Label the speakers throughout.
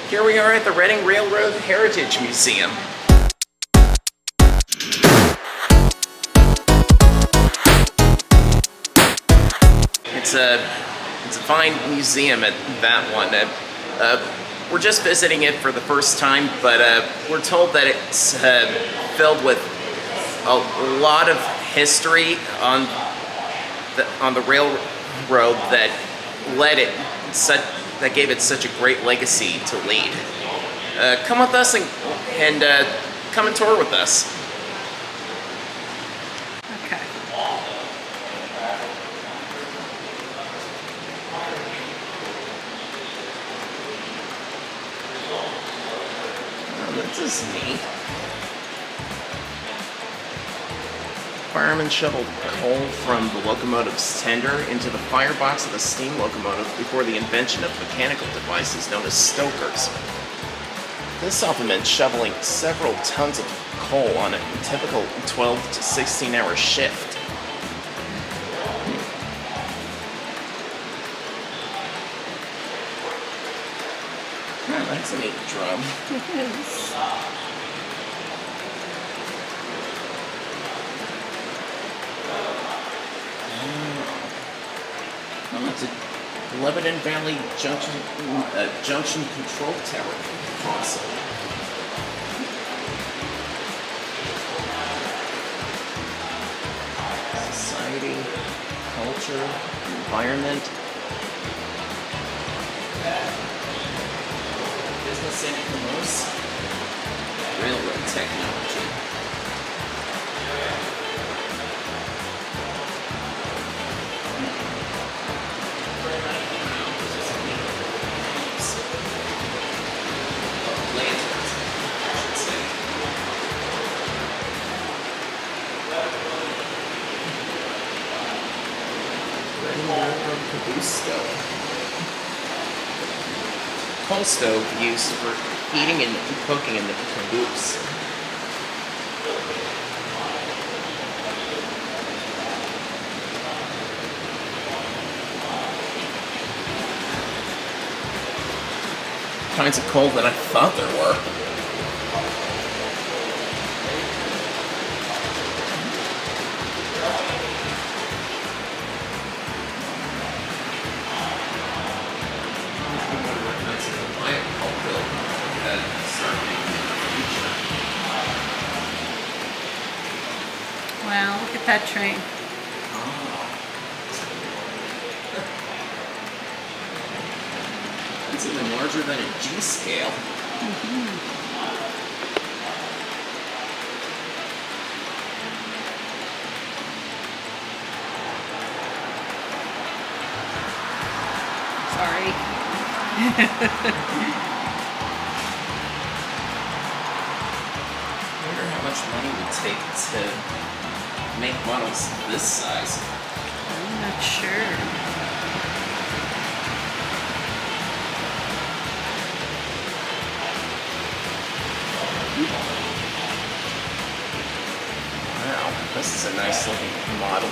Speaker 1: Here we are at the Reading Railroad Heritage Museum. It's a fine museum at that one. We're just visiting it for the first time, but we're told that it's filled with a lot of history on the railroad that that gave it such a great legacy to lead. Come with us and come and tour with us.
Speaker 2: Okay.
Speaker 1: Oh, this is neat. Firemen shoveled coal from the locomotive's tender into the firebox of the steam locomotive before the invention of mechanical devices known as stokers. This often meant shoveling several tons of coal on a typical 12 to 16-hour shift. Oh, that's a neat drum.
Speaker 2: It is.
Speaker 1: Oh, it's a Lebanon Valley Junction Control Tower. Awesome. Society, culture, environment, business and commerce, railroad technology. Coal stove used for heating and cooking in the caboose. Kinds of coal that I thought there were.
Speaker 2: Wow, look at that train.
Speaker 1: It's even larger than a G scale.
Speaker 2: Sorry.
Speaker 1: I wonder how much money it would take to make models this size.
Speaker 2: I'm not sure.
Speaker 1: Wow, this is a nice looking model.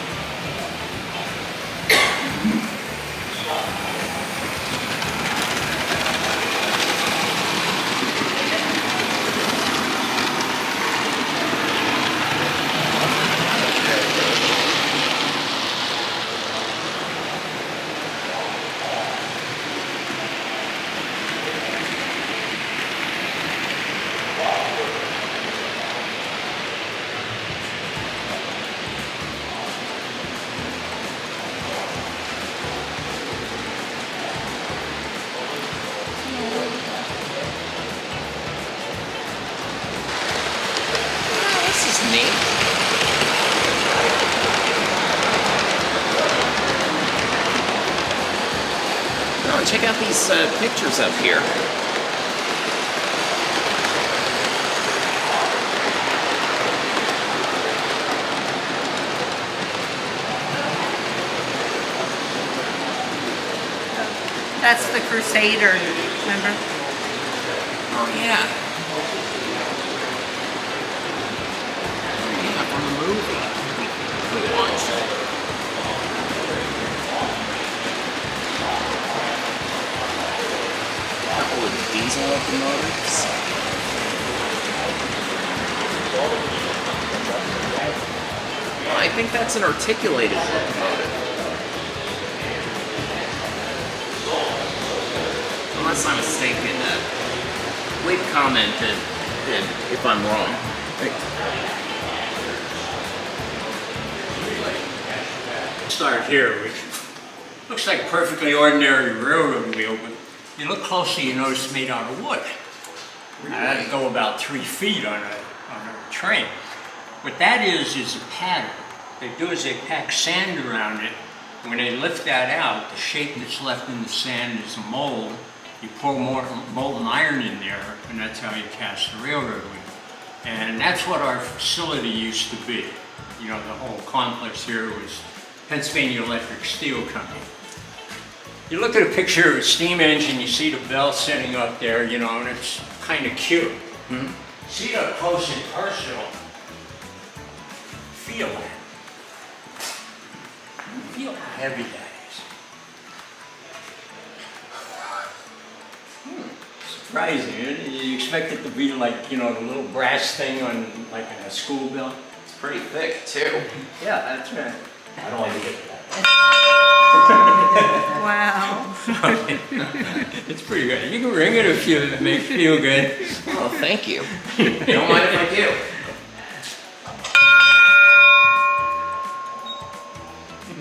Speaker 1: Oh, check out these pictures up here.
Speaker 2: That's the Crusader, remember?
Speaker 1: Oh, yeah. Yeah, from the movie we watched. Couple of diesel locomotives. Well, I think that's an articulated locomotive. Unless I'm mistaken, leave a comment if I'm wrong.
Speaker 3: Start here, which looks like a perfectly ordinary railroad wheel, but you look closely, you notice it's made out of wood. That'd go about 3 feet on a train. What that is a pattern. What they do is they pack sand around it. When they lift that out, the shape that's left in the sand is a mold. You pour more molten iron in there, and that's how you cast the railroad wheel. And that's what our facility used to be. You know, the whole complex here was Pennsylvania Electric Steel Company. You look at a picture of a steam engine, you see the bell sitting up there, you know, and it's kind of cute. Mm-hmm. See it up close and personal. Feel that. Feel how heavy that is. Surprising. You expect it to be like, you know, the little brass thing on like a school bell.
Speaker 1: It's pretty thick too.
Speaker 3: Yeah, that's right. I don't like to get to that.
Speaker 2: Wow.
Speaker 3: It's pretty good. You can ring it if you make it feel good.
Speaker 1: Oh, thank you. Don't mind if I do.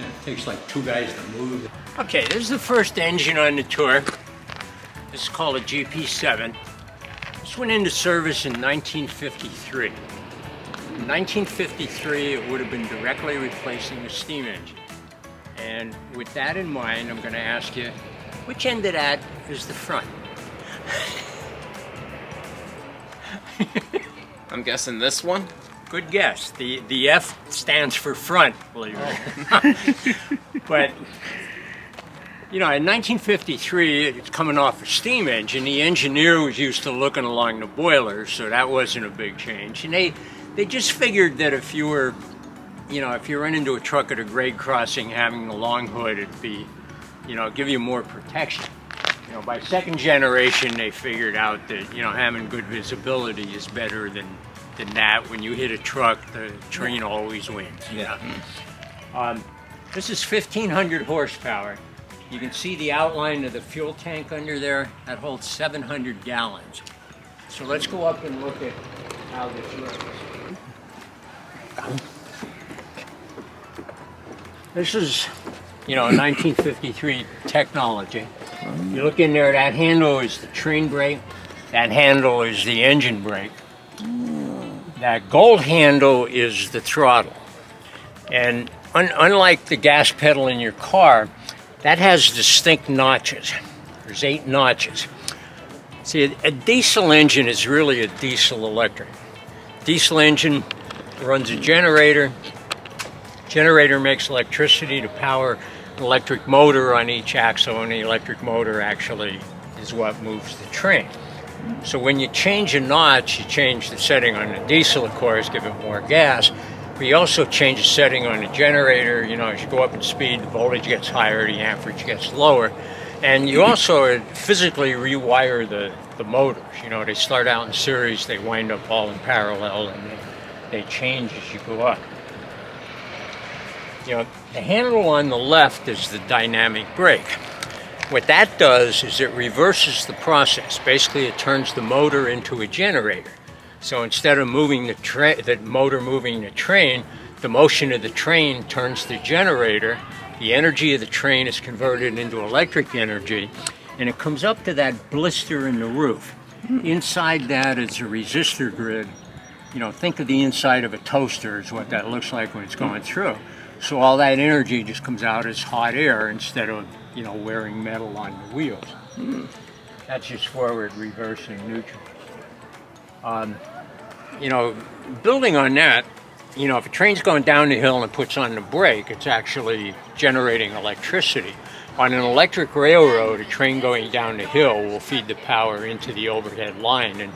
Speaker 3: It takes like 2 guys to move. Okay, this is the first engine on the tour. This is called a GP7. This went into service in 1953. In 1953, it would have been directly replacing a steam engine. And with that in mind, I'm going to ask you, which end of that is the front?
Speaker 1: I'm guessing this one?
Speaker 3: Good guess. The F stands for front, believe it or not. But, you know, in 1953, it's coming off a steam engine. The engineer was used to looking along the boiler, so that wasn't a big change. And they just figured that if you were, you know, if you run into a truck at a grade crossing, having the long hood, it'd be, you know, give you more protection. You know, by second generation, they figured out that, you know, having good visibility is better than that. When you hit a truck, the train always wins.
Speaker 1: Yeah.
Speaker 3: This is 1,500 horsepower. You can see the outline of the fuel tank under there. That holds 700 gallons. So let's go up and look at how this works. This is, you know, 1953 technology. You look in there, that handle is the train brake. That handle is the engine brake. That gold handle is the throttle. And unlike the gas pedal in your car, that has distinct notches. There's 8 notches. See, a diesel engine is really a diesel electric. Diesel engine runs a generator. Generator makes electricity to power an electric motor on each axle, and the electric motor actually is what moves the train. So when you change a notch, you change the setting on the diesel, of course, give it more gas, but you also change the setting on the generator. You know, as you go up in speed, the voltage gets higher, the amperage gets lower, and you also physically rewire the motors. You know, they start out in series, they wind up all in parallel, and they change as you go up. You know, the handle on the left is the dynamic brake. What that does is it reverses the process. Basically, it turns the motor into a generator. So instead of moving the motor moving the train, the motion of the train turns the generator. The energy of the train is converted into electric energy, and it comes up to that blister in the roof. Inside that is a resistor grid. You know, think of the inside of a toaster is what that looks like when it's going through. So all that energy just comes out as hot air instead of, you know, wearing metal on the wheels. That's just forward, reverse, and neutral. You know, building on that, you know, if a train's going down the hill and it puts on the brake, it's actually generating electricity. On an electric railroad, a train going down the hill will feed the power into the overhead line and,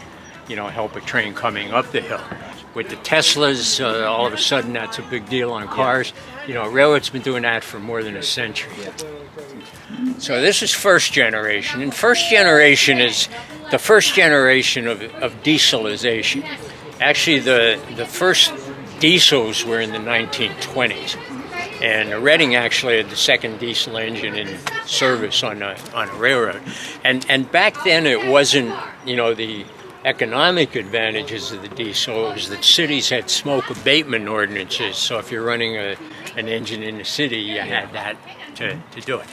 Speaker 3: you know, help a train coming up the hill. With the Teslas, all of a sudden that's a big deal on cars. You know, railroad's been doing that for more than a century. So this is first generation, and first generation is the first generation of dieselization. Actually, the first diesels were in the 1920s, and Reading actually had the second diesel engine in service on a railroad. And back then it wasn't, the economic advantages of the diesel. It was that cities had smoke abatement ordinances, so if you're running an engine in the city, you had that to do it.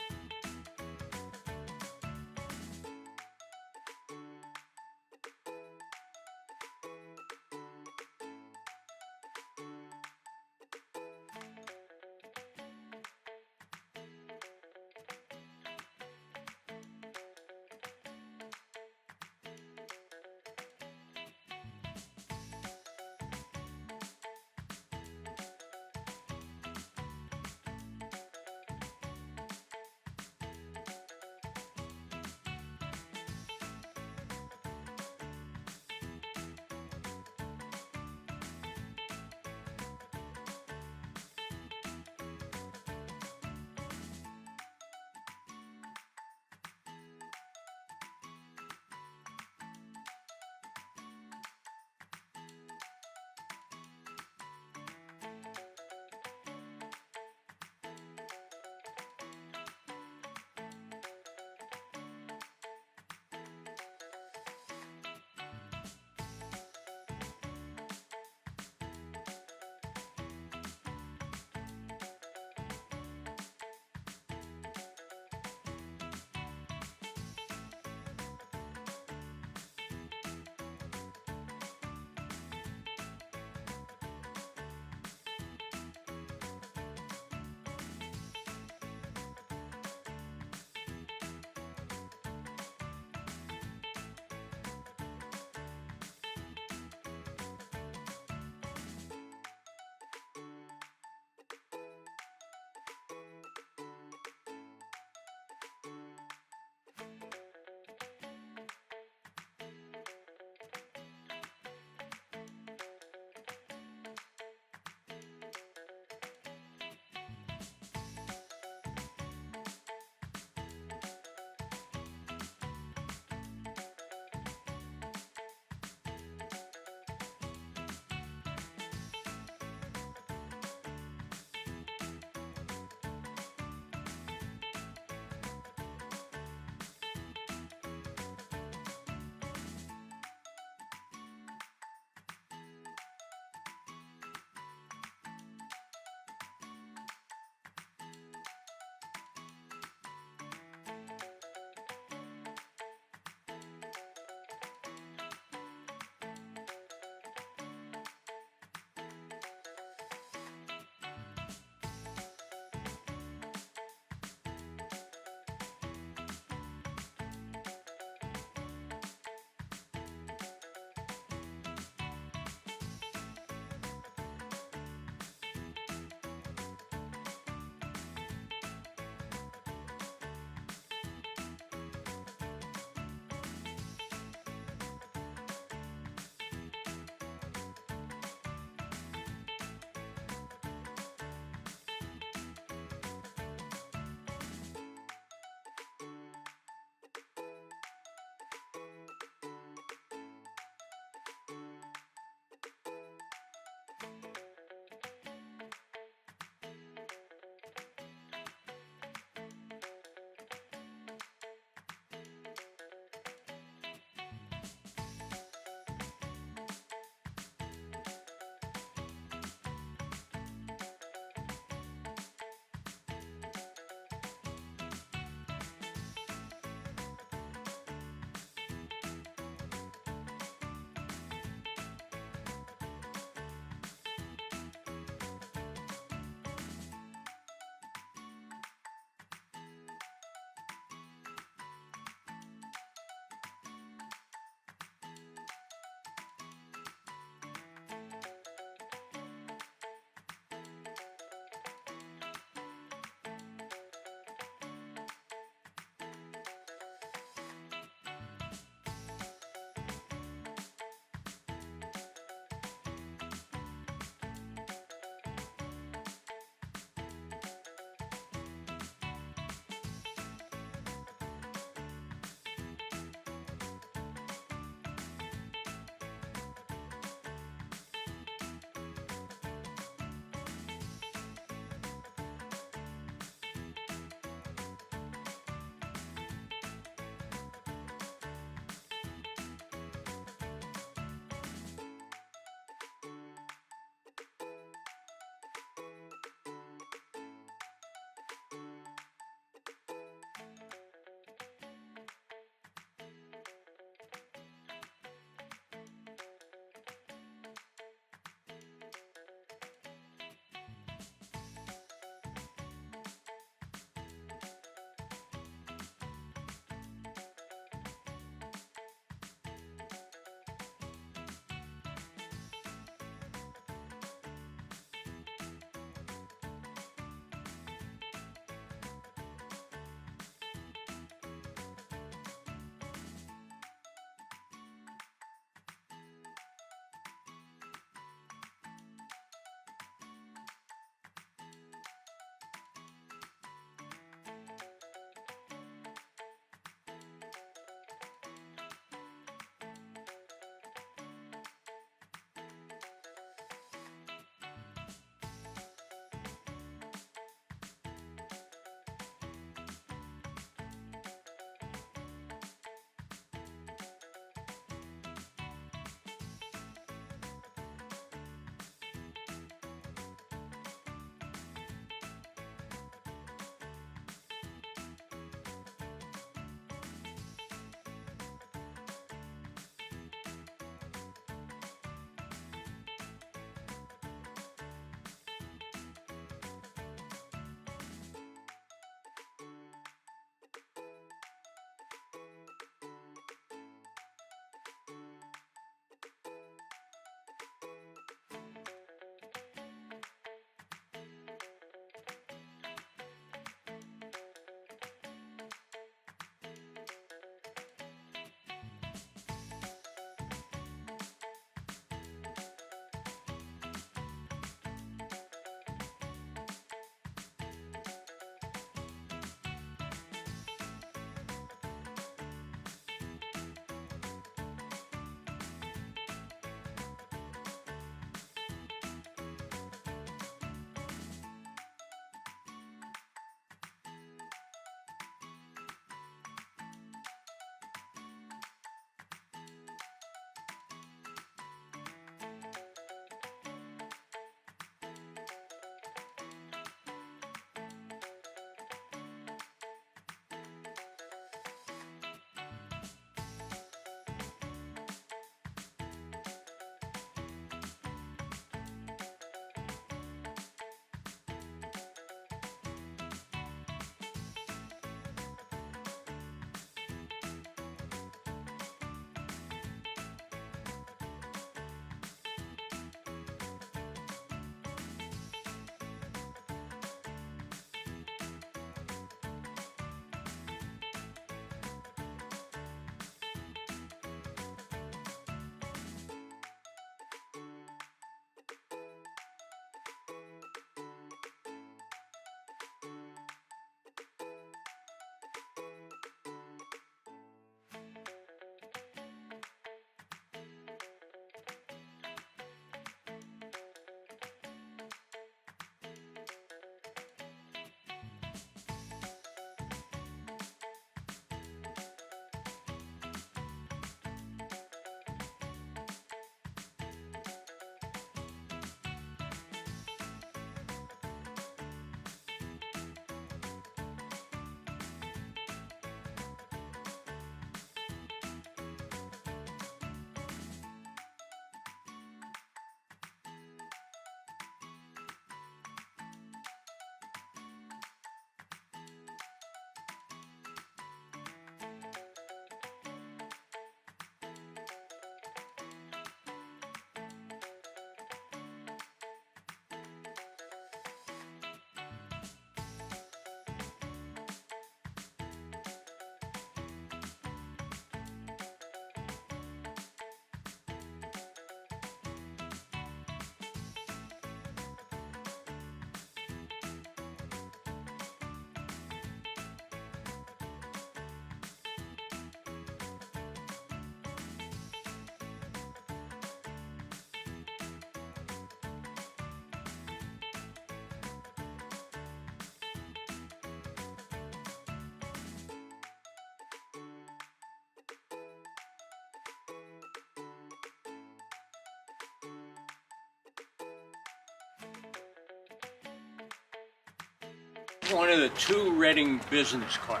Speaker 3: One of the two Reading business cars.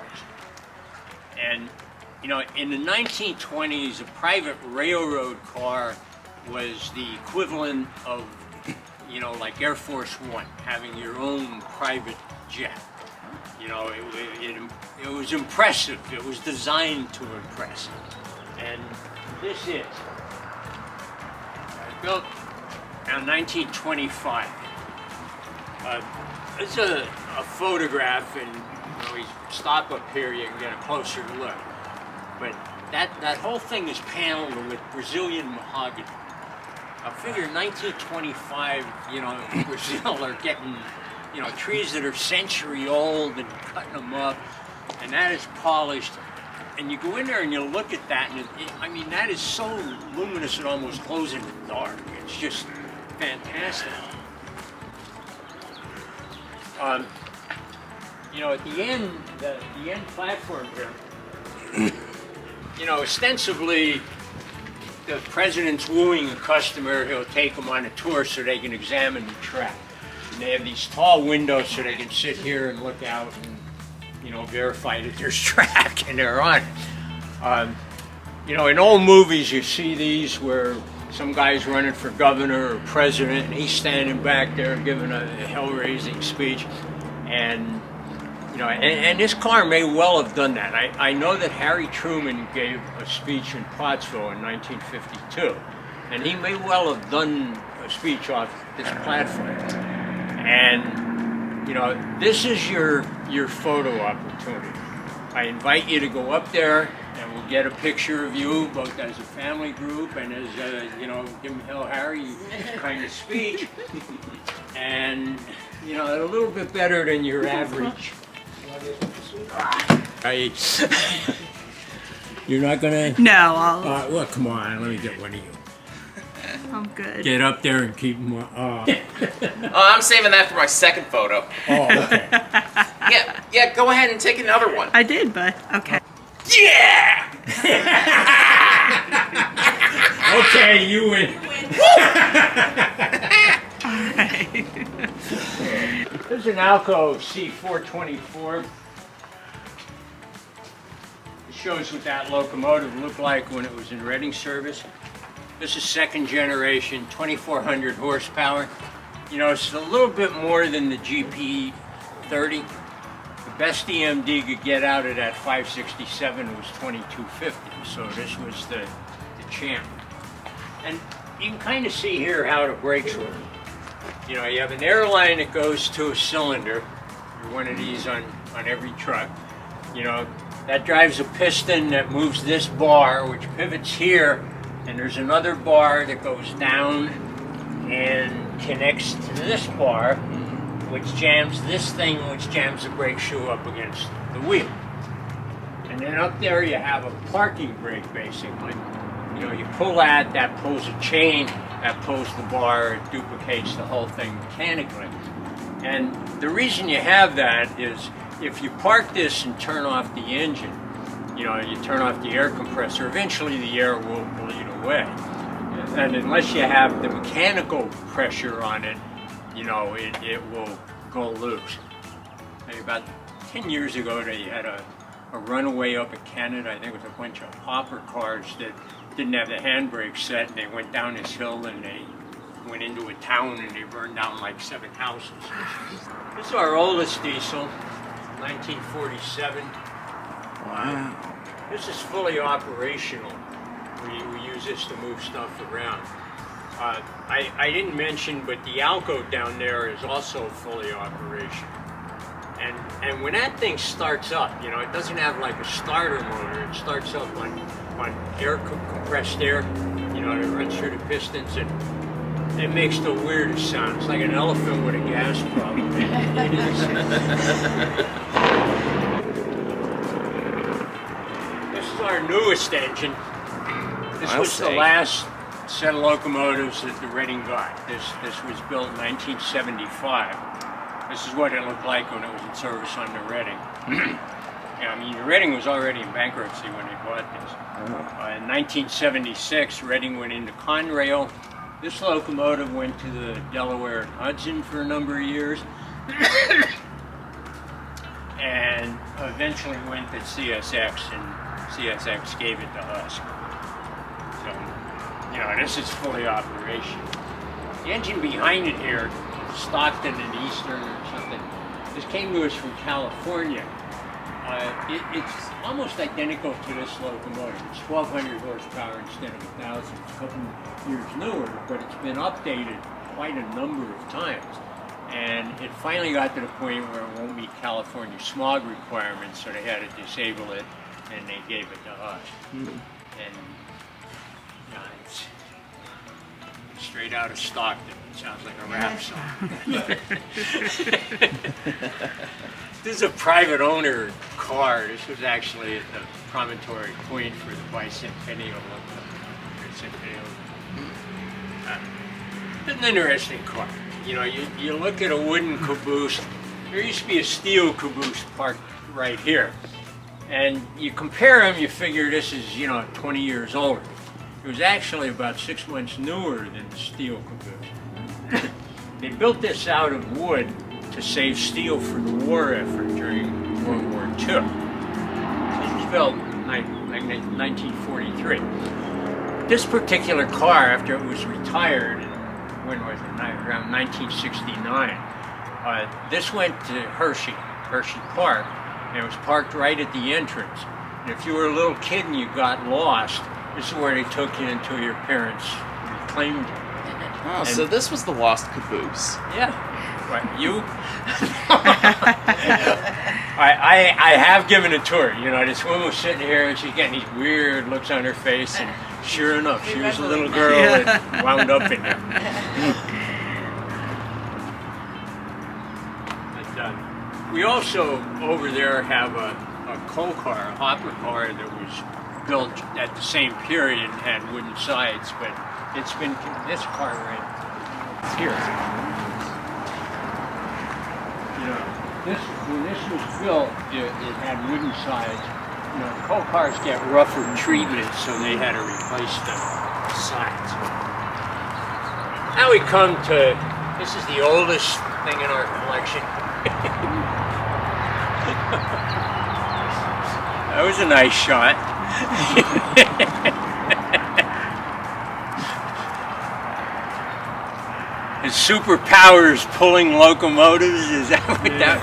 Speaker 3: And, you know, in the 1920s, a private railroad car was the equivalent of, you know, like Air Force One, having your own private jet. You know, it was impressive. It was designed to impress. And this is built around 1925. It's a photograph, and you know, we stop up here, you can get a closer look. But that whole thing is paneled with Brazilian mahogany. I figure 1925, you know, in Brazil are getting, you know, trees that are century old and cutting them up, and that is polished. And you go in there and you look at that, and I mean, that is so luminous it almost glows in the dark. It's just fantastic. You know, at the end, the end platform here, you know, ostensibly, the president's wooing a customer. He'll take them on a tour so they can examine the track. And they have these tall windows so they can sit here and look out and, you know, verify that there's track and they're on it. You know, in old movies, you see these where some guy's running for governor or president, and he's standing back there giving a hell-raising speech. And, you know, and this car may well have done that. I know that Harry Truman gave a speech in Pottsville in 1952, and he may well have done a speech off this platform. And, you know, this is your photo opportunity. I invite you to go up there, and we'll get a picture of you, both as a family group and as, you know, give Hell Harry kind of speech. And, you know, a little bit better than your average. You're not gonna?
Speaker 2: No, I'll.
Speaker 3: Well, come on, let me get one of you.
Speaker 2: I'm good.
Speaker 3: Get up there and keep them.
Speaker 1: Oh, I'm saving that for my second photo.
Speaker 3: Oh, okay.
Speaker 1: Yeah, go ahead and take another one.
Speaker 2: I did, but okay.
Speaker 1: Yeah!
Speaker 3: Okay, you win. This is an Alco C424. It shows what that locomotive looked like when it was in Reading service. This is second generation, 2,400 horsepower. You know, it's a little bit more than the GP 30. The best EMD could get out of that 567 was 2250, so this was the champ. And you can kind of see here how the brakes work. You know, you have an air line that goes to a cylinder. Or one of these on every truck. You know, that drives a piston that moves this bar, which pivots here, and there's another bar that goes down and connects to this bar, which jams this thing, which jams the brake shoe up against the wheel. And then up there you have a parking brake, basically. You know, you pull that pulls a chain, that pulls the bar, it duplicates the whole thing mechanically. And the reason you have that is if you park this and turn off the engine, you know, you turn off the air compressor, eventually the air will bleed away. And unless you have the mechanical pressure on it, you know, it will go loose. Maybe about 10 years ago, they had a runaway up in Canada. I think it was a bunch of hopper cars that didn't have the handbrake set, and they went down this hill and they went into a town and they burned down like 7 houses. This is our oldest diesel, 1947.
Speaker 1: Wow.
Speaker 3: This is fully operational. We use this to move stuff around. I didn't mention, but the Alco down there is also fully operational. And when that thing starts up, you know, it doesn't have like a starter motor. It starts up on air, compressed air, you know, it runs through the pistons, and it makes the weirdest sound. It's like an elephant with a gas problem. This is our newest engine. This was the last set of locomotives that the Reading got. This was built in 1975. This is what it looked like when it was in service on the Reading. Yeah, I mean, the Reading was already in bankruptcy when they bought this. In 1976, Reading went into Conrail. This locomotive went to the Delaware and Hudson for a number of years, and eventually went to CSX, and CSX gave it to us. So, you know, this is fully operational. The engine behind it here, Stockton and Eastern or something, this came to us from California. It's almost identical to this locomotive. It's 1,200 horsepower instead of 1,000. It's a couple years newer, but it's been updated quite a number of times. And it finally got to the point where it won't meet California smog requirements, so they had to disable it, and they gave it to us. And it's straight out of Stockton. It sounds like a rap song. This is a private owner car. This was actually at the promontory point for the bicentennial of the centennial. It's an interesting car. You know, you look at a wooden caboose. There used to be a steel caboose parked right here. And you compare them, you figure this is, you know, 20 years older. It was actually about 6 months newer than the steel caboose. They built this out of wood to save steel for the war effort during World War II. It was built in 1943. This particular car, after it was retired, when was it? Around 1969, this went to Hershey Park, and it was parked right at the entrance. And if you were a little kid and you got lost, this is where they took you until your parents reclaimed you.
Speaker 1: Oh, so this was the lost caboose.
Speaker 3: Yeah. Right. You? I have given a tour. You know, this woman was sitting here and she's getting these weird looks on her face, and sure enough, she was a little girl that wound up in there. But, we also over there have a coal car, a hopper car that was built at the same period and had wooden sides, but it's been this car right here. You know, when this was built, it had wooden sides. You know, coal cars get rougher treatment, so they had to replace the sides. Now we come to, this is the oldest thing in our collection. That was a nice shot. His superpowers pulling locomotives, is that what that?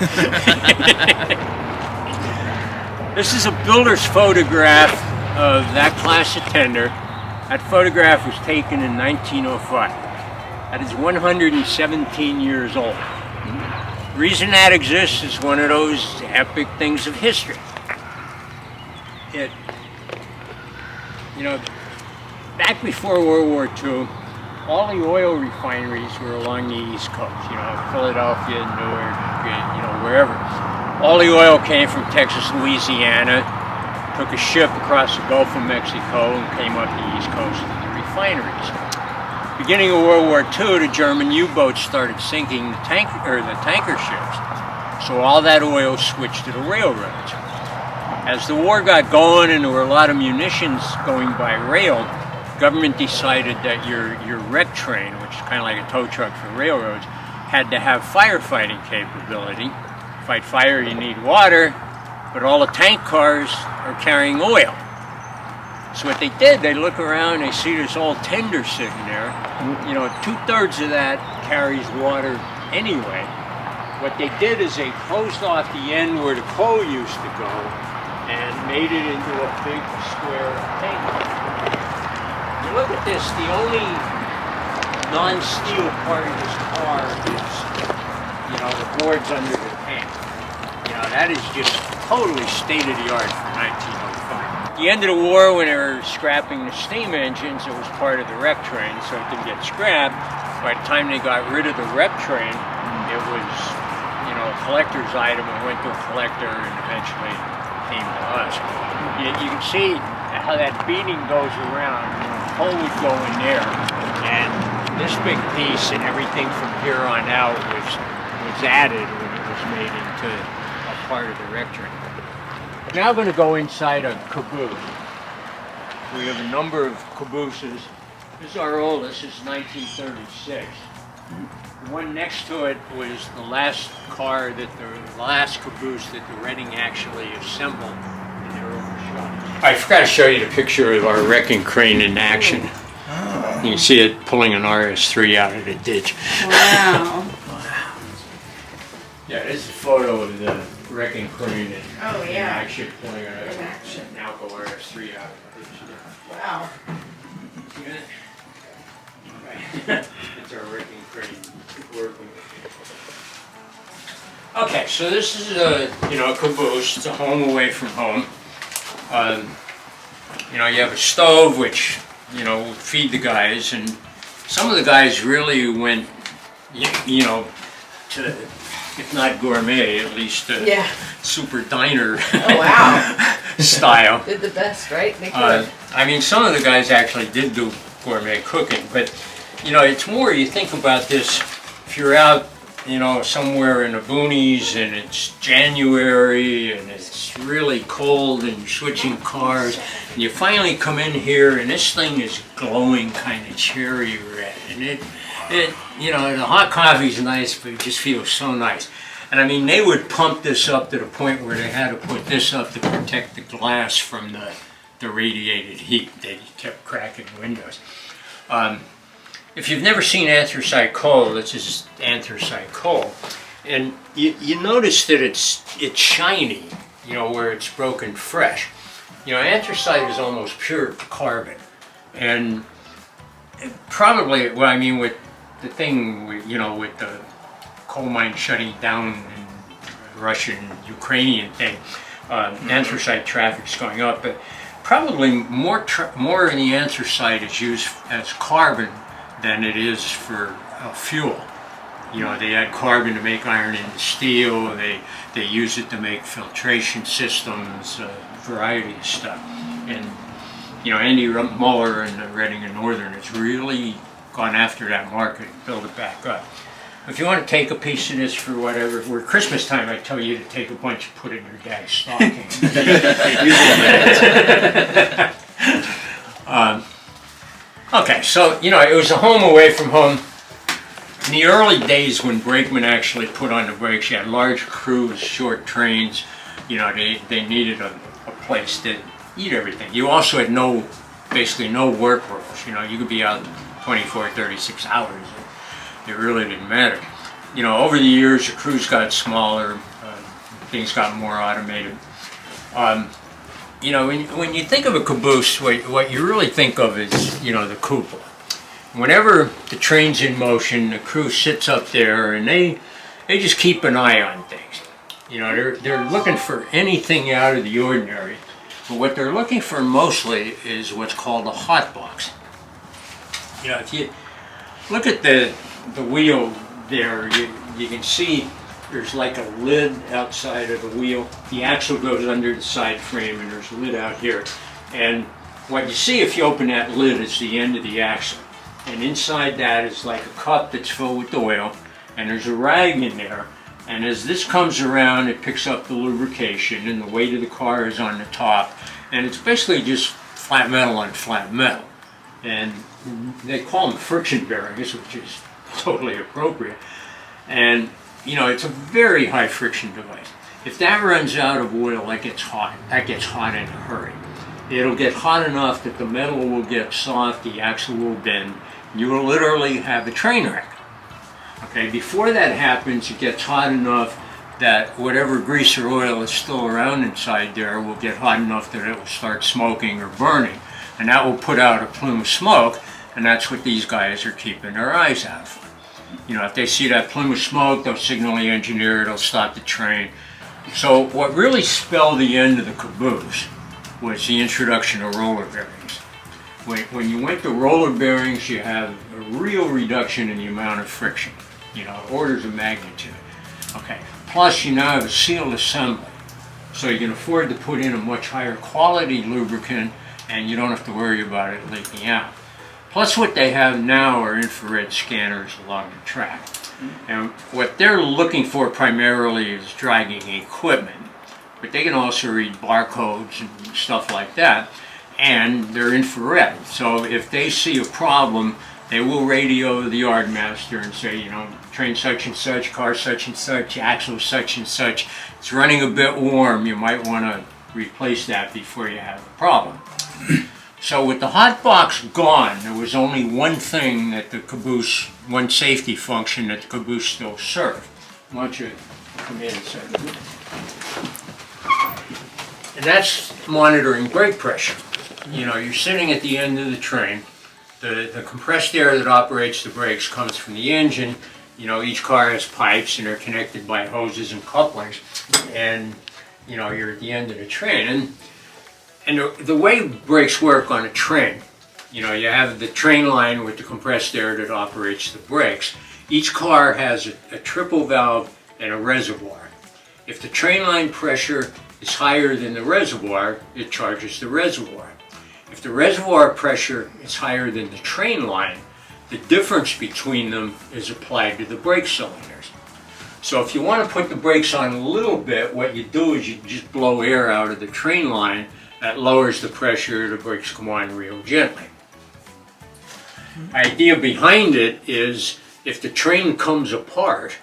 Speaker 3: This is a builder's photograph of that class of tender. That photograph was taken in 1905. That is 117 years old. The reason that exists is one of those epic things of history. You know, back before World War II, all the oil refineries were along the East Coast, you know, Philadelphia, Newark, you know, wherever. All the oil came from Texas, Louisiana, took a ship across the Gulf of Mexico and came up the East Coast to the refineries. Beginning of World War II, the German U-boats started sinking the tanker ships. So all that oil switched to the railroads. As the war got going and there were a lot of munitions going by rail, government decided that your wreck train, which is kind of like a tow truck for railroads, had to have firefighting capability. To fight fire, you need water, but all the tank cars are carrying oil. So what they did, they look around, they see this old tender sitting there. You know, 2/3 of that carries water anyway. What they did is they closed off the end where the coal used to go, and made it into a big square tank. You look at this, the only non-steel part of this car is, you know, the boards under the tank. You know, that is just totally state-of-the-art for 1905. At the end of the war, when they were scrapping the steam engines, it was part of the rep train, so it didn't get scrapped. By the time they got rid of the rep train, it was, you know, a collector's item and went to a collector and eventually came to us. You can see how that beading goes around. The hole would go in there, and this big piece and everything from here on out was added when it was made into a part of the rep train. Now I'm going to go inside a caboose. We have a number of cabooses. This is our oldest. This is 1936. The one next to it was the last car that the last caboose that the Reading actually assembled in their overshot. I forgot to show you the picture of our wrecking crane in action. Oh. You can see it pulling an RS3 out of the ditch.
Speaker 2: Wow.
Speaker 3: Yeah, this is a photo of the wrecking crane in action, pulling an Alco RS3 out of the ditch.
Speaker 2: Wow.
Speaker 3: See that? It's our wrecking crane working. Okay, so this is a caboose. It's a home away from home. You have a stove which would feed the guys, and some of the guys really went to, if not gourmet, at least super diner style.
Speaker 4: Did the best, right? They could.
Speaker 3: I mean, some of the guys actually did do gourmet cooking, but it's more, you think about this, if you're out somewhere in the boonies and it's January and it's really cold and you're switching cars, and you finally come in here and this thing is glowing kind of cherry red, and the hot coffee's nice, but it just feels so nice. And I mean, they would pump this up to the point where they had to put this up to protect the glass from the radiated heat. They kept cracking windows. If you've never seen anthracite coal, this is anthracite coal, and you notice that it's shiny, where it's broken fresh. Anthracite is almost pure carbon, and probably, well, I mean, with the thing, with the coal mine shutting down and Russian-Ukrainian thing, anthracite traffic's going up, but probably more of the anthracite is used as carbon than it is for fuel. They add carbon to make iron into steel, they use it to make filtration systems, a variety of stuff. And Andy Muller and the Reading and Northern has really gone after that market and build it back up. If you want to take a piece of this for whatever, for Christmas time, I tell you to take a bunch and put it in your dad's stocking. Okay, so, it was a home away from home. In the early days when brakemen actually put on the brakes, you had large crews, short trains, they needed a place to eat everything. You also had basically no work rules. You could be out 24, 36 hours. It really didn't matter. Over the years, the crews got smaller, things got more automated. When you think of a caboose, what you really think of is, the cupola. Whenever the train's in motion, the crew sits up there and they just keep an eye on things. They're looking for anything out of the ordinary, but what they're looking for mostly is what's called a hot box. If you look at the wheel there, you can see there's like a lid outside of the wheel. The axle goes under the side frame and there's a lid out here. And what you see if you open that lid is the end of the axle. And inside that is like a cup that's filled with oil, and there's a rag in there. And as this comes around, it picks up the lubrication, and the weight of the car is on the top. And it's basically just flat metal on flat metal. And they call them friction bearings, which is totally appropriate. And it's a very high friction device. If that runs out of oil, that gets hot in a hurry. It'll get hot enough that the metal will get soft, the axle will bend, you will literally have a train wreck. Okay, before that happens, it gets hot enough that whatever grease or oil is still around inside there will get hot enough that it will start smoking or burning. And that will put out a plume of smoke, and that's what these guys are keeping their eyes out for. You know, if they see that plume of smoke, they'll signal the engineer, they'll stop the train. So what really spelled the end of the caboose was the introduction of roller bearings. When you went to roller bearings, you have a real reduction in the amount of friction, you know, orders of magnitude. Okay. Plus, you now have a sealed assembly, so you can afford to put in a much higher quality lubricant, and you don't have to worry about it leaking out. Plus, what they have now are infrared scanners along the track. And what they're looking for primarily is dragging equipment, but they can also read barcodes and stuff like that, and they're infrared. So if they see a problem, they will radio the yardmaster and say, you know, train such and such, car such and such, axle such and such, it's running a bit warm, you might want to replace that before you have a problem. So with the hot box gone, there was only one thing that the caboose, one safety function that the caboose still served. Why don't you come in a second. And that's monitoring brake pressure. You know, you're sitting at the end of the train. The compressed air that operates the brakes comes from the engine. You know, each car has pipes and they're connected by hoses and couplings. And, you know, you're at the end of the train. And the way brakes work on a train, you know, you have the train line with the compressed air that operates the brakes. Each car has a triple valve and a reservoir. If the train line pressure is higher than the reservoir, it charges the reservoir. If the reservoir pressure is higher than the train line, the difference between them is applied to the brake cylinders. So if you want to put the brakes on a little bit, what you do is you just blow air out of the train line. That lowers the pressure, the brakes come on real gently. Idea behind it is if the train comes apart,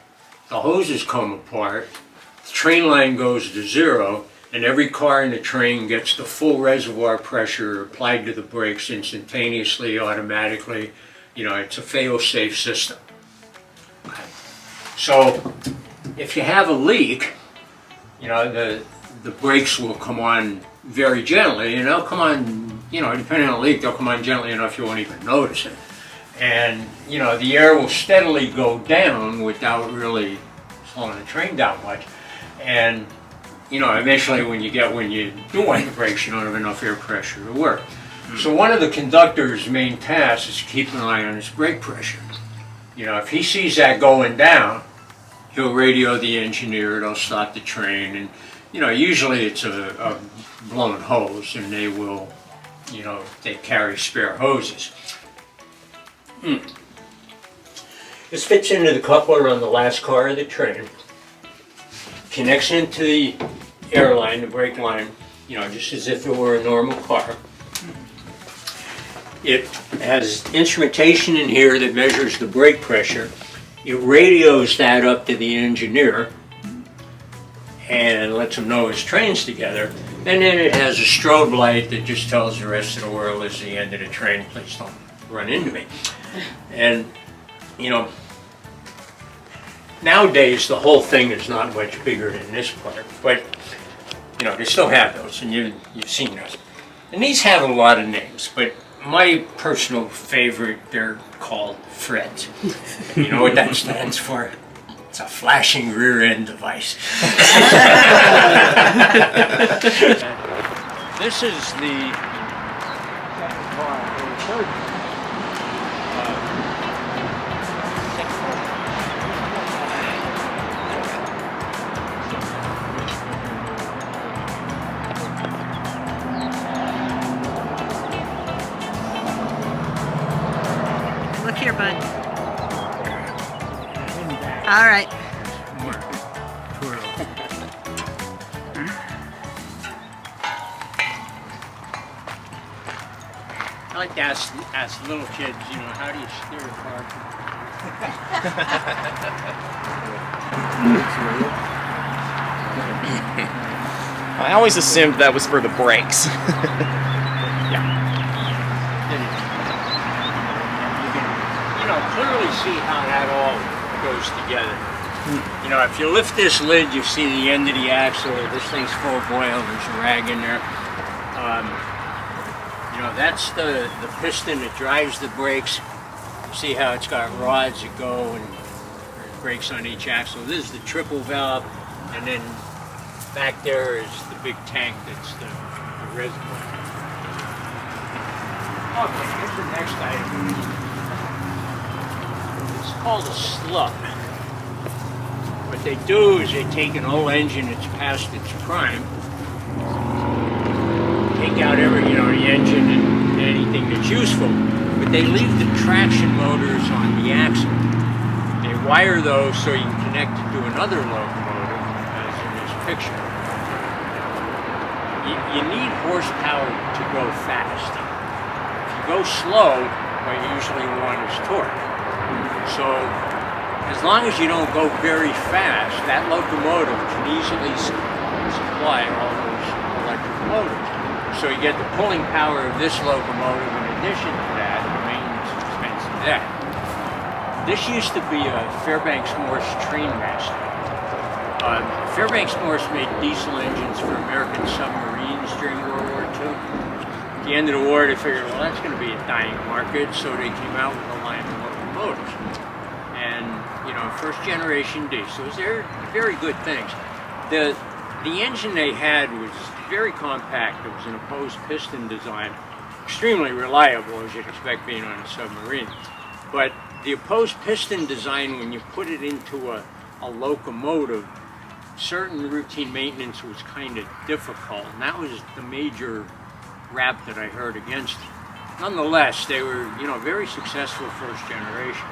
Speaker 3: the hoses come apart, the train line goes to zero, and every car in the train gets the full reservoir pressure applied to the brakes instantaneously, automatically. You know, it's a fail-safe system. Okay. So if you have a leak, you know, the brakes will come on very gently, and they'll come on, you know, depending on the leak, they'll come on gently enough you won't even notice it. And, you know, the air will steadily go down without really slowing the train down much. And, you know, eventually when you do want the brakes, you don't have enough air pressure to work. So one of the conductor's main tasks is to keep an eye on his brake pressure. You know, if he sees that going down, he'll radio the engineer, they'll stop the train, and, you know, usually it's a blown hose, and they will, you know, they carry spare hoses. This fits into the coupler on the last car of the train, connects into the air line, the brake line, you know, just as if it were a normal car. It has instrumentation in here that measures the brake pressure. It radios that up to the engineer and lets him know his train's together. And then it has a strobe light that just tells the rest of the world it's the end of the train, please don't run into me. And, you know, nowadays the whole thing is not much bigger than this part, but, you know, they still have those, and you've seen those. And these have a lot of names, but my personal favorite, they're called FREDs. You know what that stands for? It's a flashing rear end device. This is the
Speaker 2: Look here, bud. All right.
Speaker 3: I like to ask little kids, you know, how do you steer a car?
Speaker 1: I always assumed that was for the brakes.
Speaker 3: Yeah. You can, you know, clearly see how that all goes together. You know, if you lift this lid, you see the end of the axle. This thing's full of oil. There's a rag in there. You know, that's the piston that drives the brakes. You see how it's got rods that go and there's brakes on each axle. This is the triple valve, and then back there is the big tank that's the reservoir. Okay, here's the next item. It's called a slug. What they do is they take an old engine that's past its prime, take out every, you know, the engine and anything that's useful, but they leave the traction motors on the axle. They wire those so you can connect it to another locomotive, as in this picture. You need horsepower to go fast. If you go slow, what you usually want is torque. So, as long as you don't go very fast, that locomotive can easily supply all those electric motors. So you get the pulling power of this locomotive in addition to that, and the maintenance expense of that. This used to be a Fairbanks-Morse Trainmaster. Fairbanks-Morse made diesel engines for American submarines during World War II. At the end of the war, they figured, well, that's going to be a dying market, so they came out with a line of locomotives. And, you know, first-generation diesels, they're very good things. The engine they had was very compact. It was an opposed piston design, extremely reliable, as you'd expect being on a submarine. But the opposed piston design, when you put it into a locomotive, certain routine maintenance was kind of difficult, and that was the major rap that I heard against it. Nonetheless, they were, you know, very successful first generation.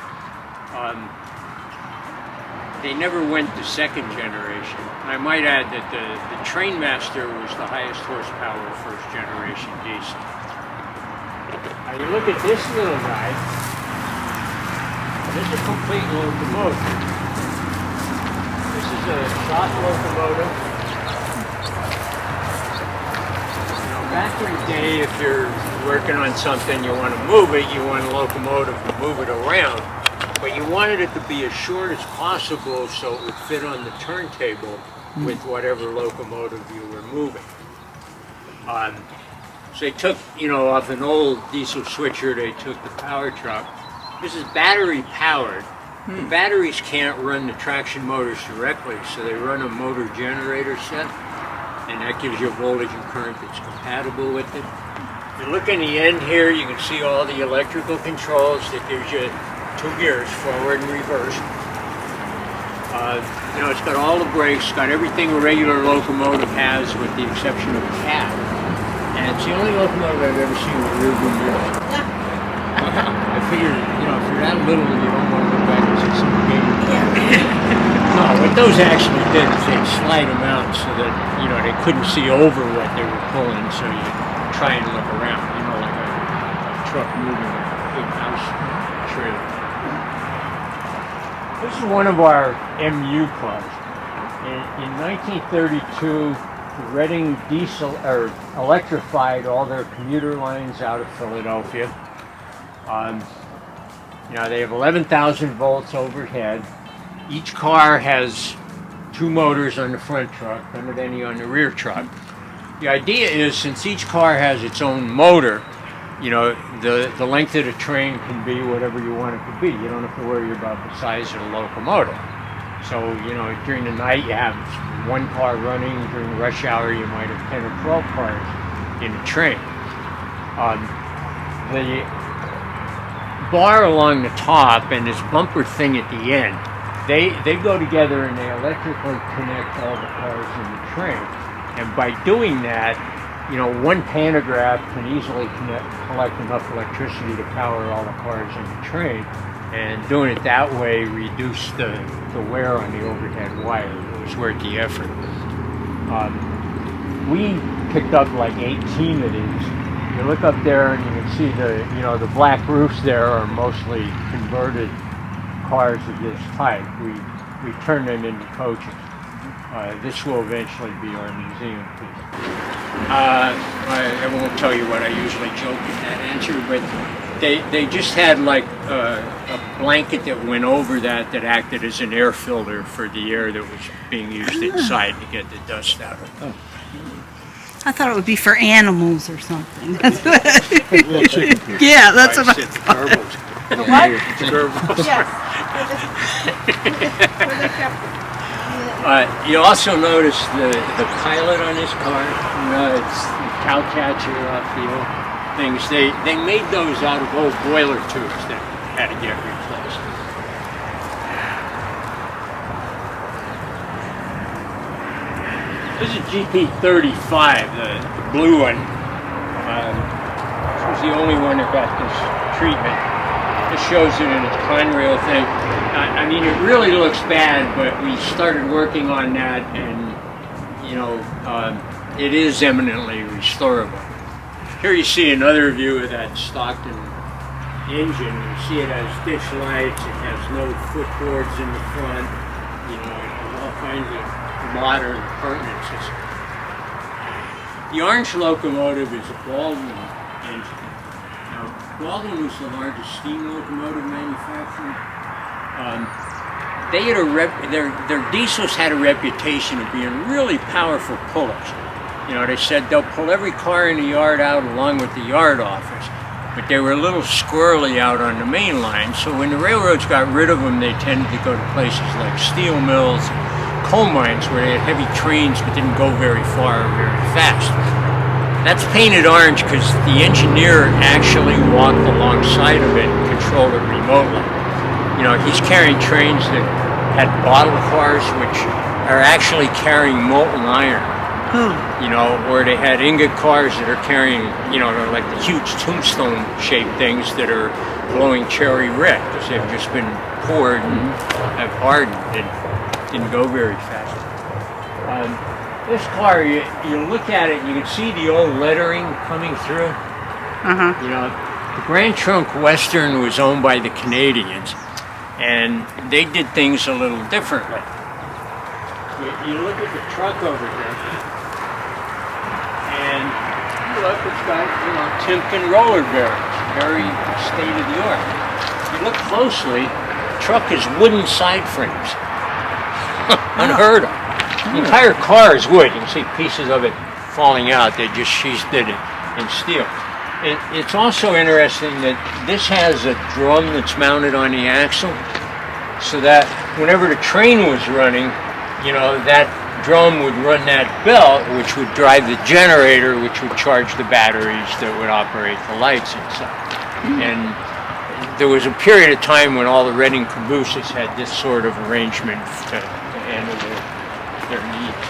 Speaker 3: They never went to second generation. And I might add that the Trainmaster was the highest horsepower first generation diesel. Now you look at this little guy. This is a complete locomotive. This is a shop locomotive. You know, back in the day, if you're working on something, you want to move it, you want a locomotive to move it around. But you wanted it to be as short as possible so it would fit on the turntable with whatever locomotive you were moving. So they took, you know, off an old diesel switcher, they took the power truck. This is battery powered. The batteries can't run the traction motors directly, so they run a motor generator set, and that gives you a voltage and current that's compatible with it. If you look in the end here, you can see all the electrical controls that gives you 2 gears, forward and reverse. You know, it's got all the brakes, got everything a regular locomotive has with the exception of a cab. And it's the only locomotive I've ever seen with rear view mirrors. I figured, you know, if you're that little and you don't want to go back and see some game. No, what those actually did is they'd slide them out so that, you know, they couldn't see over what they were pulling, so you try and look around, you know, like a truck moving a big house trailer. This is one of our MU clubs. In 1932, Reading electrified all their commuter lines out of Philadelphia. You know, they have 11,000 volts overhead. Each car has 2 motors on the front truck, none of any on the rear truck. The idea is, since each car has its own motor, you know, the length of the train can be whatever you want it to be. You don't have to worry about the size of the locomotive. So, you know, during the night you have 1 car running. During rush hour you might have 10 or 12 cars in a train. The bar along the top and this bumper thing at the end, they go together and they electrically connect all the cars in the train. And by doing that, you know, 1 pantograph can easily collect enough electricity to power all the cars in the train. And doing it that way reduced the wear on the overhead wire. It was worth the effort. We picked up like 18 of these. You look up there and you can see the black roofs there are mostly converted cars of this type. We turn them into coaches. This will eventually be our museum piece. I won't tell you what I usually joke in that answer, but They just had like a blanket that went over that acted as an air filter for the air that was being used inside to get the dust out of it.
Speaker 2: I thought it would be for animals or something. That's what.
Speaker 4: Little chicken coop.
Speaker 2: Yeah, that's what I
Speaker 3: It's
Speaker 2: thought.
Speaker 3: turbos.
Speaker 2: What?
Speaker 3: Turbos.
Speaker 2: Yes.
Speaker 3: You also notice the pilot on this car. You know, it's the cow catcher off the old things. They made those out of old boiler tubes that had to get replaced. This is GP35, the blue one. This was the only one that got this treatment. This shows it in its Conrail thing. I mean, it really looks bad, but we started working on that, and you know, it is eminently restorable. Here you see another view of that Stockton engine. You see it has ditch lights. It has no footboards in the front. You know, it has all kinds of modern appurtenances. The orange locomotive is a Baldwin engine. Now, Baldwin was the largest steam locomotive manufacturer. They had their diesels had a reputation of being really powerful pullers. You know, they said they'll pull every car in the yard out along with the yard office, but they were a little squirrely out on the main line. So when the railroads got rid of them, they tended to go to places like steel mills, coal mines, where they had heavy trains but didn't go very far or very fast. That's painted orange because the engineer actually walked alongside of it and controlled it remotely. You know, he's carrying trains that had bottle cars, which are actually carrying molten iron. You know, or they had ingot cars that are carrying, you know, like the huge tombstone-shaped things that are glowing cherry red because they've just been poured and have hardened and didn't go very fast. This car, you look at it and you can see the old lettering coming through. You know, the Grand Trunk Western was owned by the Canadians, and they did things a little differently. You look at the truck over here, and look, it's got, you know, Timken roller bearings, very state-of-the-art. You look closely, the truck is wooden side frames. Unheard of. The entire car is wood. You can see pieces of it falling out. They just sheathed it in steel. It's also interesting that this has a drum that's mounted on the axle, so that whenever the train was running, you know, that drum would run that belt, which would drive the generator, which would charge the batteries that would operate the lights inside. And there was a period of time when all the Reading cabooses had this sort of arrangement to handle their needs.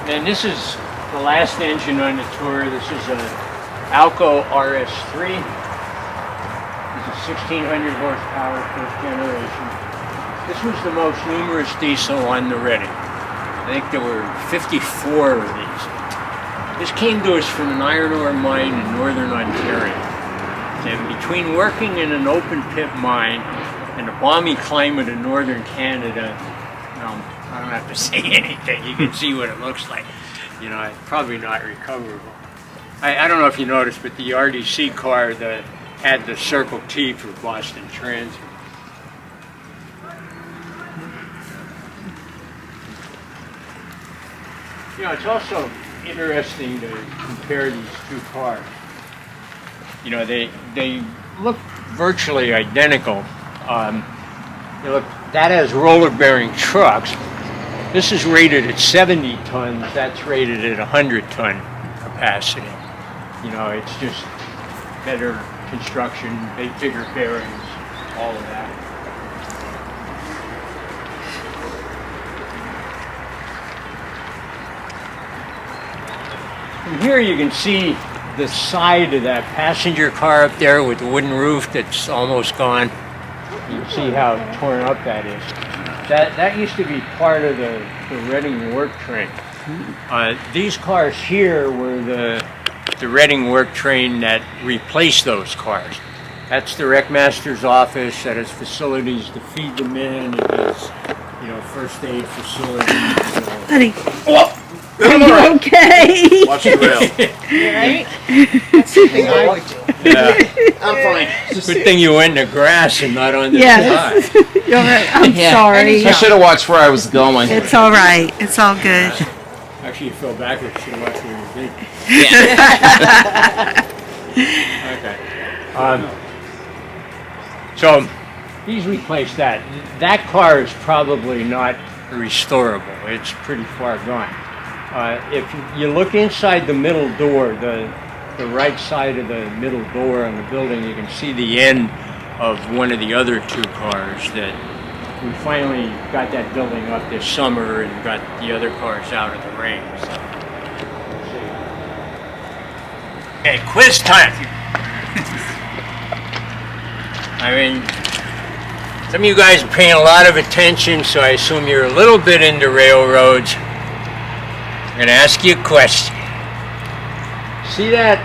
Speaker 3: And this is the last engine on the tour. This is an Alco RS3. It's a 1600 horsepower, first generation. This was the most numerous diesel on the Reading. I think there were 54 of these. This came to us from an iron ore mine in northern Ontario. And between working in an open pit mine and the balmy climate of northern Canada, I don't have to say anything. You can see what it looks like. You know, it's probably not recoverable. I don't know if you noticed, but the RDC car had the Circle T for Boston Transit. You know, it's also interesting to compare these two cars. You know, they look virtually identical. You look, that has roller-bearing trucks. This is rated at 70 tons. That's rated at 100-ton capacity. You know, it's just better construction, bigger bearings, all of that. From here you can see the side of that passenger car up there with the wooden roof that's almost gone. You can see how torn up that is. That used to be part of the Reading work train. These cars here were the Reading work train that replaced those cars. That's the wreckmaster's office. That has facilities to feed the men. It has, you know, first aid facilities.
Speaker 2: Buddy.
Speaker 3: Oh!
Speaker 2: Are you okay?
Speaker 4: Watch the rail.
Speaker 5: Right? That's something I would do.
Speaker 4: Yeah.
Speaker 1: I'm fine.
Speaker 3: Good thing you went in the grass and not on the
Speaker 2: Yes.
Speaker 3: side.
Speaker 2: You're right. I'm
Speaker 1: Yeah.
Speaker 2: sorry.
Speaker 1: I should have watched where I was going.
Speaker 2: It's all right. It's all good.
Speaker 3: Actually, you fell backwards. You should have watched where you were feet.
Speaker 1: Yeah.
Speaker 3: Okay. So he's replaced that. That car is probably not restorable. It's pretty far gone. If you look inside the middle door, the right side of the middle door on the building, you can see the end of one of the other two cars that we finally got that building up this summer and got the other cars out of the rain. So, let's see. Okay, quiz time. I mean, some of you guys are paying a lot of attention, so I assume you're a little bit into railroads. I'm going to ask you a question. See that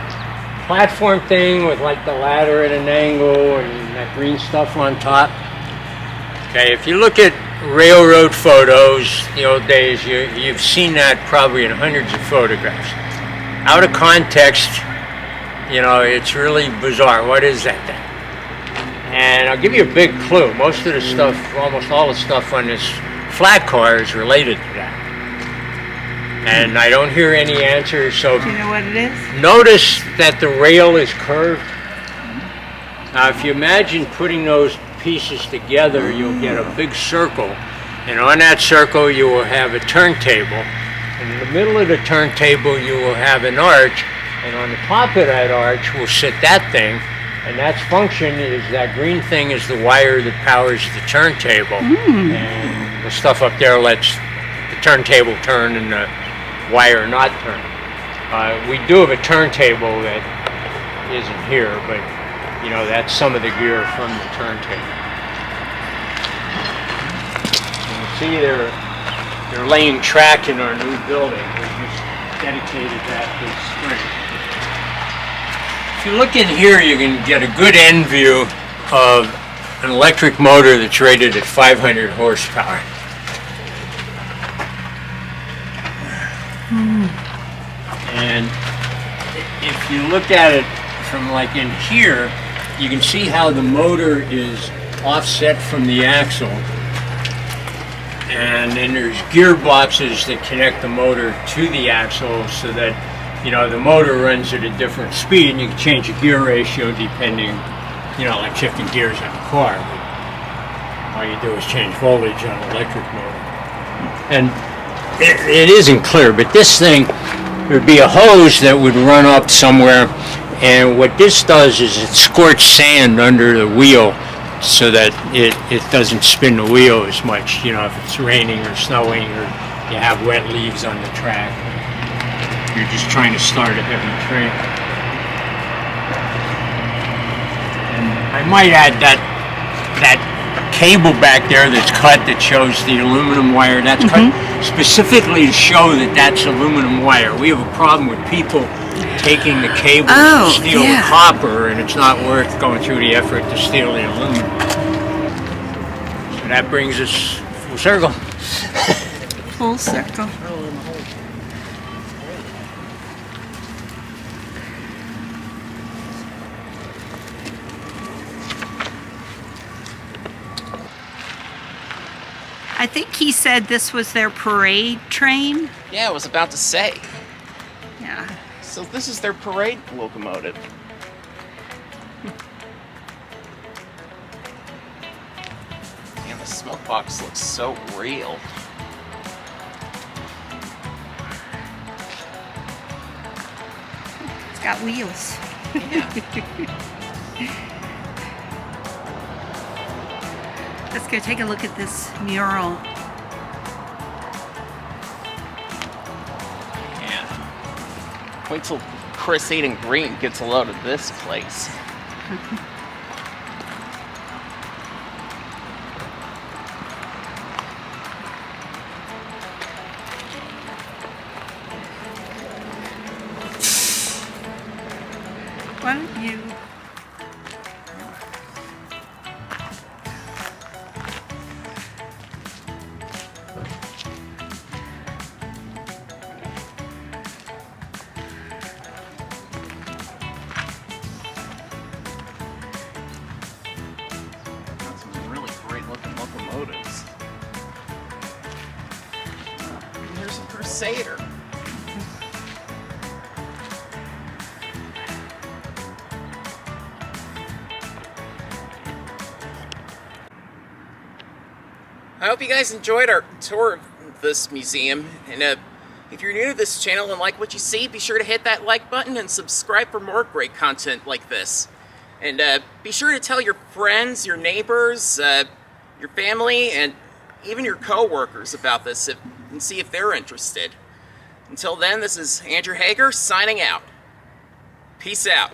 Speaker 3: platform thing with like the ladder at an angle and that green stuff on top? Okay, if you look at railroad photos the old days, you've seen that probably in hundreds of photographs. Out of context, you know, it's really bizarre. What is that thing? And I'll give you a big clue. Most of the stuff, almost all the stuff on this flat car is related to that. And I don't hear any answers, so
Speaker 2: Do you know what it is?
Speaker 3: notice that the rail is curved. Now, if you imagine putting those pieces together, you'll get a big circle. And on that circle, you will have a turntable. And in the middle of the turntable, you will have an arch. And on the top of that arch will sit that thing. And that's function is that green thing is the wire that powers the turntable. And the stuff up there lets the turntable turn and the wire not turn. We do have a turntable that isn't here, but you know, that's some of the gear from the turntable. You can see they're laying track in our new building. We just dedicated that this spring. If you look in here, you can get a good end view of an electric motor that's rated at 500 horsepower. And if you look at it from like in here, you can see how the motor is offset from the axle. And then there's gearboxes that connect the motor to the axle so that, you know, the motor runs at a different speed and you can change the gear ratio depending, you know, like shifting gears on a car. But all you do is change voltage on an electric motor. And it isn't clear, but this thing, there'd be a hose that would run up somewhere, and what this does is it squirts sand under the wheel so that it doesn't spin the wheel as much, you know, if it's raining or snowing or you have wet leaves on the track. You're just trying to start a heavy train. And I might add that cable back there that's cut that shows the aluminum wire, that's cut specifically to show that that's aluminum wire. We have a problem with people taking the cable to steal the copper, and it's not worth going through the effort to steal the aluminum. So that brings us full circle.
Speaker 2: Full circle. I think he said this was their parade train.
Speaker 1: Yeah, I was about to say.
Speaker 2: Yeah.
Speaker 1: So this is their parade locomotive. Man, the smoke box looks so real.
Speaker 2: It's got wheels. Let's go take a look at this mural.
Speaker 1: Yeah. Wait till Chris Eden Green gets a load of this place.
Speaker 2: Why don't you...
Speaker 1: satyr. I hope you guys enjoyed our tour of this museum, and if you're new to this channel and like what you see, be sure to hit that like button and subscribe for more great content like this. And be sure to tell your friends, your neighbors, your family, and even your co-workers about this and see if they're interested. Until then, this is Andrew Hager signing out. Peace out.